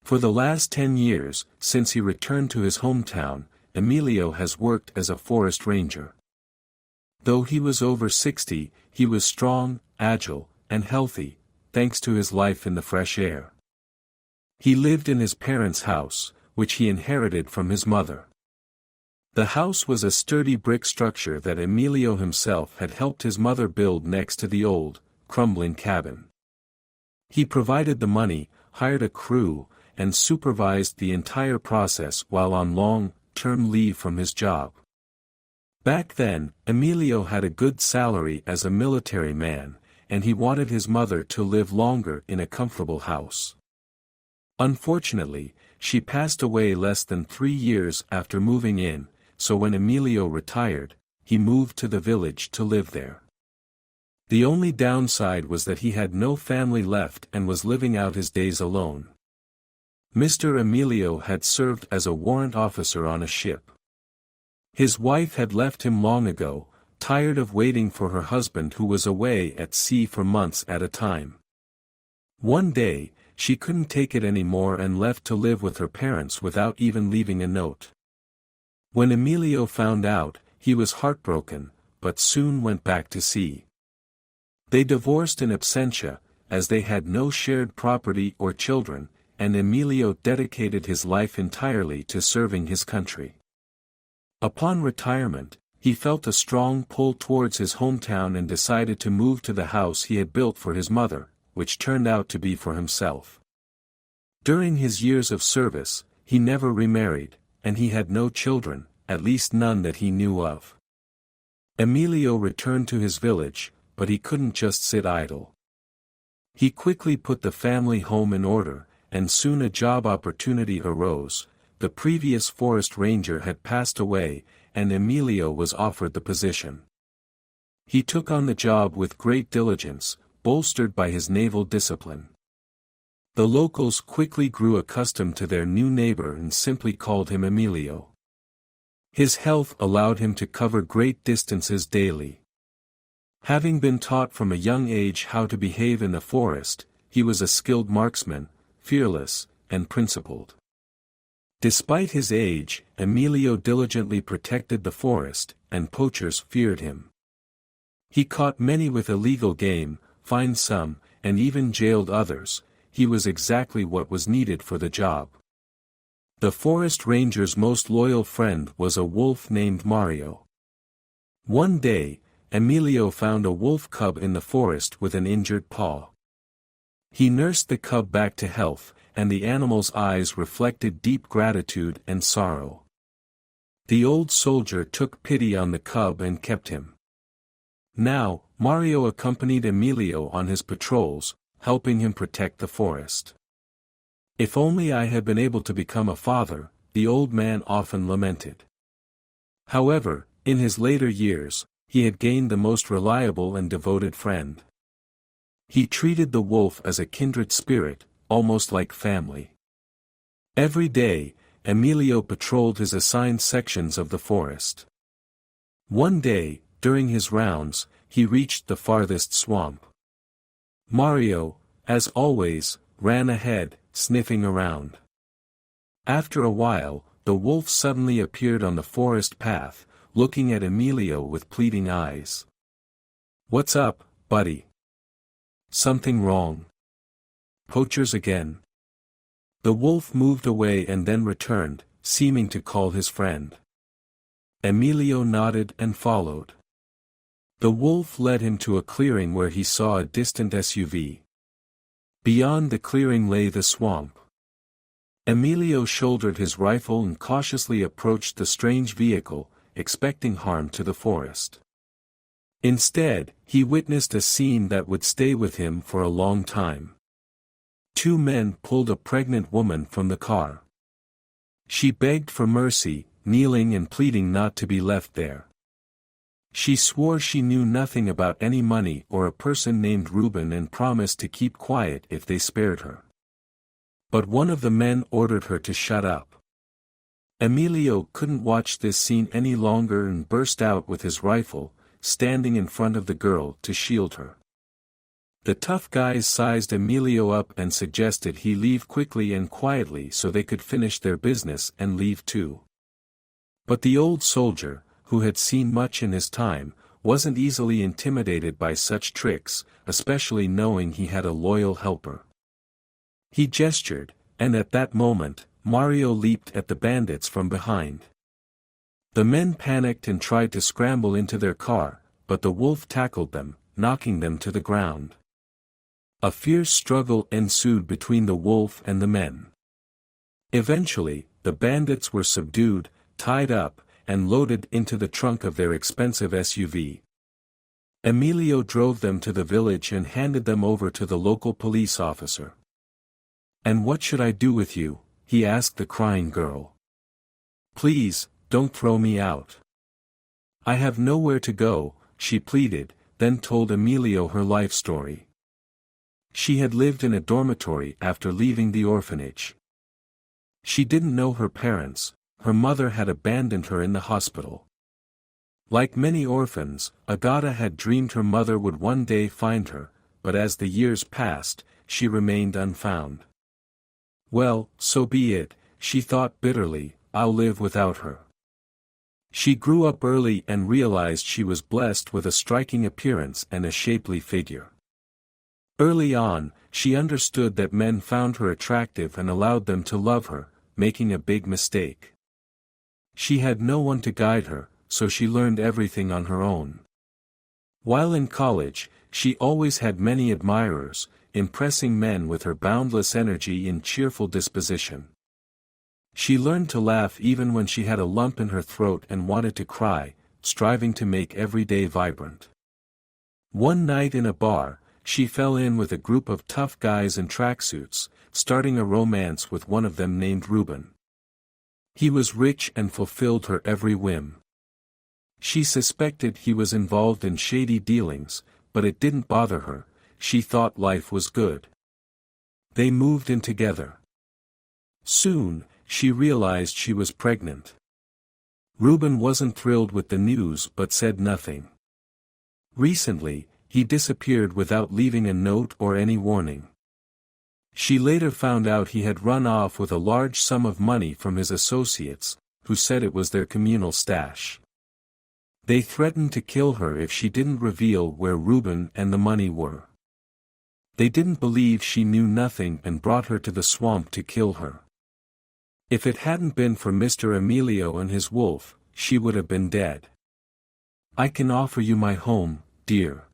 For the last 10 years, since he returned to his hometown, Emilio has worked as a forest ranger. Though he was over 60, he was strong, agile, and healthy, thanks to his life in the fresh air. He lived in his parents' house, which he inherited from his mother. The house was a sturdy brick structure that Emilio himself had helped his mother build next to the old, crumbling cabin. He provided the money, hired a crew, and supervised the entire process while on long-term leave from his job. Back then, Emilio had a good salary as a military man, and he wanted his mother to live longer in a comfortable house. Unfortunately, she passed away less than 3 years after moving in, so when Emilio retired, he moved to the village to live there. The only downside was that he had no family left and was living out his days alone. Mr. Emilio had served as a warrant officer on a ship. His wife had left him long ago, tired of waiting for her husband who was away at sea for months at a time. One day, she couldn't take it anymore and left to live with her parents without even leaving a note. When Emilio found out, he was heartbroken, but soon went back to sea. They divorced in absentia, as they had no shared property or children, and Emilio dedicated his life entirely to serving his country. Upon retirement, he felt a strong pull towards his hometown and decided to move to the house he had built for his mother, which turned out to be for himself. During his years of service, he never remarried, and he had no children, at least none that he knew of. Emilio returned to his village, but he couldn't just sit idle. He quickly put the family home in order, and soon a job opportunity arose. The previous forest ranger had passed away, and Emilio was offered the position. He took on the job with great diligence, bolstered by his naval discipline. The locals quickly grew accustomed to their new neighbor and simply called him Emilio. His health allowed him to cover great distances daily. Having been taught from a young age how to behave in the forest, he was a skilled marksman, fearless, and principled. Despite his age, Emilio diligently protected the forest, and poachers feared him. He caught many with illegal game, fined some, and even jailed others. He was exactly what was needed for the job. The forest ranger's most loyal friend was a wolf named Mario. One day, Emilio found a wolf cub in the forest with an injured paw. He nursed the cub back to health, and the animal's eyes reflected deep gratitude and sorrow. The old soldier took pity on the cub and kept him. Now, Mario accompanied Emilio on his patrols, helping him protect the forest. "If only I had been able to become a father," the old man often lamented. However, in his later years, he had gained the most reliable and devoted friend. He treated the wolf as a kindred spirit, almost like family. Every day, Emilio patrolled his assigned sections of the forest. One day, during his rounds, he reached the farthest swamp. Mario, as always, ran ahead, sniffing around. After a while, the wolf suddenly appeared on the forest path, looking at Emilio with pleading eyes. "What's up, buddy? Something wrong? Poachers again?" The wolf moved away and then returned, seeming to call his friend. Emilio nodded and followed. The wolf led him to a clearing where he saw a distant SUV. Beyond the clearing lay the swamp. Emilio shouldered his rifle and cautiously approached the strange vehicle, expecting harm to the forest. Instead, he witnessed a scene that would stay with him for a long time. Two men pulled a pregnant woman from the car. She begged for mercy, kneeling and pleading not to be left there. She swore she knew nothing about any money or a person named Reuben and promised to keep quiet if they spared her. But one of the men ordered her to shut up. Emilio couldn't watch this scene any longer and burst out with his rifle, standing in front of the girl to shield her. The tough guys sized Emilio up and suggested he leave quickly and quietly so they could finish their business and leave too. But the old soldier, who had seen much in his time, wasn't easily intimidated by such tricks, especially knowing he had a loyal helper. He gestured, and at that moment, Mario leaped at the bandits from behind. The men panicked and tried to scramble into their car, but the wolf tackled them, knocking them to the ground. A fierce struggle ensued between the wolf and the men. Eventually, the bandits were subdued, tied up, and loaded into the trunk of their expensive SUV. Emilio drove them to the village and handed them over to the local police officer. "And what should I do with you?" he asked the crying girl. "Please, don't throw me out. I have nowhere to go," she pleaded, then told Emilio her life story. She had lived in a dormitory after leaving the orphanage. She didn't know her parents, her mother had abandoned her in the hospital. Like many orphans, Agata had dreamed her mother would one day find her, but as the years passed, she remained unfound. "Well, so be it," she thought bitterly, "I'll live without her." She grew up early and realized she was blessed with a striking appearance and a shapely figure. Early on, she understood that men found her attractive and allowed them to love her, making a big mistake. She had no one to guide her, so she learned everything on her own. While in college, she always had many admirers, impressing men with her boundless energy and cheerful disposition. She learned to laugh even when she had a lump in her throat and wanted to cry, striving to make every day vibrant. One night in a bar, she fell in with a group of tough guys in tracksuits, starting a romance with one of them named Ruben. He was rich and fulfilled her every whim. She suspected he was involved in shady dealings, but it didn't bother her, she thought life was good. They moved in together. Soon, she realized she was pregnant. Ruben wasn't thrilled with the news but said nothing. Recently, he disappeared without leaving a note or any warning. She later found out he had run off with a large sum of money from his associates, who said it was their communal stash. They threatened to kill her if she didn't reveal where Ruben and the money were. They didn't believe she knew nothing and brought her to the swamp to kill her. If it hadn't been for Mr. Emilio and his wolf, she would have been dead. "I can offer you my home, dear.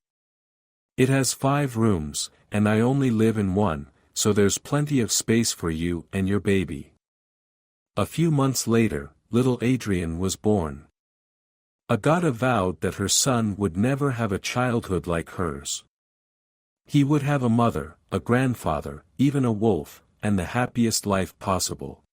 It has 5 rooms, and I only live in one, so there's plenty of space for you and your baby." A few months later, little Adrian was born. Agata vowed that her son would never have a childhood like hers. He would have a mother, a grandfather, even a wolf, and the happiest life possible.